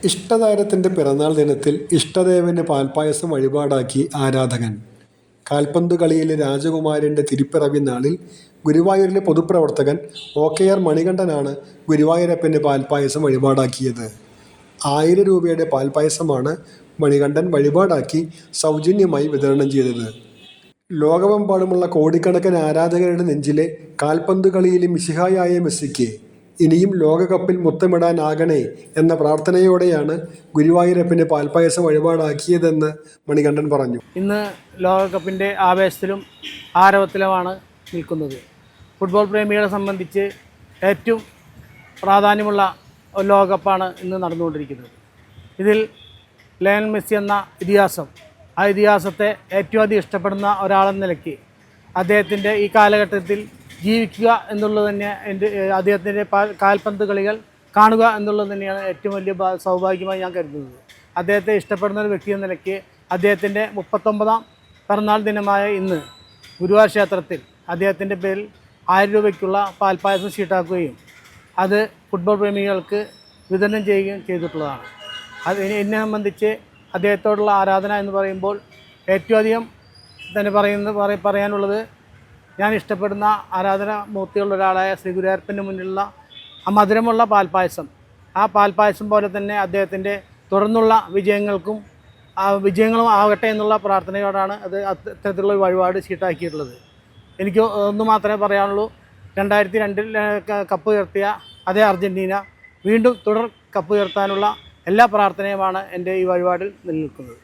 ഇഷ്ടതാരത്തിൻ്റെ പിറന്നാൾ ദിനത്തിൽ ഇഷ്ടദേവന് പാൽപ്പായസം വഴിപാടാക്കി ആരാധകൻ. കാൽപന്ത് കളിയിലെ രാജകുമാരൻ്റെ തിരുപ്പിറവി നാളിൽ ഗുരുവായൂരിലെ പൊതുപ്രവർത്തകൻ OKR മണികണ്ഠനാണ് ഗുരുവായൂരപ്പന് പാൽപ്പായസം വഴിപാടാക്കിയത്. 1000 രൂപയുടെ പാൽപ്പായസമാണ് മണികണ്ഠൻ വഴിപാടാക്കി സൗജന്യമായി വിതരണം ചെയ്തത്. ലോകമെമ്പാടുമുള്ള കോടിക്കണക്കിന് ആരാധകരുടെ നെഞ്ചിലെ കാൽപന്ത് കളിയിലെ മിശിഹായായ മെസ്സിക്ക് ഇനിയും ലോകകപ്പിൽ മുത്തമിടാനാകണേ എന്ന പ്രാർത്ഥനയോടെയാണ് ഗുരുവായൂരപ്പന് പാൽപ്പായസം വഴിപാടാക്കിയതെന്ന് മണികണ്ഠൻ പറഞ്ഞു. ഇന്ന് ലോകകപ്പിൻ്റെ ആവേശത്തിലും ആരവത്തിലുമാണ് നിൽക്കുന്നത്. ഫുട്ബോൾ പ്രേമികളെ സംബന്ധിച്ച് ഏറ്റവും പ്രാധാന്യമുള്ള ലോകകപ്പാണ് ഇന്ന് നടന്നുകൊണ്ടിരിക്കുന്നത്. ഇതിൽ ലയണൽ മെസ്സി എന്ന ആ ഇതിഹാസത്തെ ഏറ്റവും അധികം ഇഷ്ടപ്പെടുന്ന ഒരാളെന്ന നിലയ്ക്ക് അദ്ദേഹത്തിൻ്റെ ഈ കാലഘട്ടത്തിൽ ജീവിക്കുക എന്നുള്ളത് തന്നെ അദ്ദേഹത്തിൻ്റെ കാൽപന്ത് കളികൾ കാണുക എന്നുള്ളത് തന്നെയാണ് ഏറ്റവും വലിയ സൗഭാഗ്യമായി ഞാൻ കരുതുന്നത്. അദ്ദേഹത്തെ ഇഷ്ടപ്പെടുന്ന ഒരു വ്യക്തി എന്ന നിലയ്ക്ക് അദ്ദേഹത്തിൻ്റെ 39ാം പിറന്നാൾ ദിനമായ ഇന്ന് ഗുരുവായൂർ ക്ഷേത്രത്തിൽ അദ്ദേഹത്തിൻ്റെ പേരിൽ 1000 രൂപയ്ക്കുള്ള പാൽപ്പായസം ഷീട്ടാക്കുകയും അത് ഫുട്ബോൾ പ്രേമികൾക്ക് വിതരണം ചെയ്യുകയും ചെയ്തിട്ടുള്ളതാണ്. എന്നെ സംബന്ധിച്ച് അദ്ദേഹത്തോടുള്ള ആരാധന എന്ന് പറയുമ്പോൾ ഏറ്റവും അധികം തന്നെ പറയാനുള്ളത് ഞാൻ ഇഷ്ടപ്പെടുന്ന ആരാധനാമൂർത്തിയുള്ള ഒരാളായ ശ്രീ ഗുരുവായൂരപ്പൻ്റെ മുന്നിലുള്ള ആ മധുരമുള്ള പാൽപ്പായസം, ആ പാൽപ്പായസം പോലെ തന്നെ അദ്ദേഹത്തിൻ്റെ തുടർന്നുള്ള വിജയങ്ങളും ആകട്ടെ എന്നുള്ള പ്രാർത്ഥനയോടാണ് അത് അത്തരത്തിലുള്ള ഒരു വഴിപാട് ഷീട്ടാക്കിയിട്ടുള്ളത്. എനിക്ക് ഒന്ന് മാത്രമേ പറയാനുള്ളൂ, 2002 കപ്പ് ഉയർത്തിയ അതേ അർജൻറ്റീന വീണ്ടും തുടർ കപ്പ് ഉയർത്താനുള്ള എല്ലാ പ്രാർത്ഥനയുമാണ് എൻ്റെ ഈ വഴിപാടിൽ നിലനിൽക്കുന്നത്.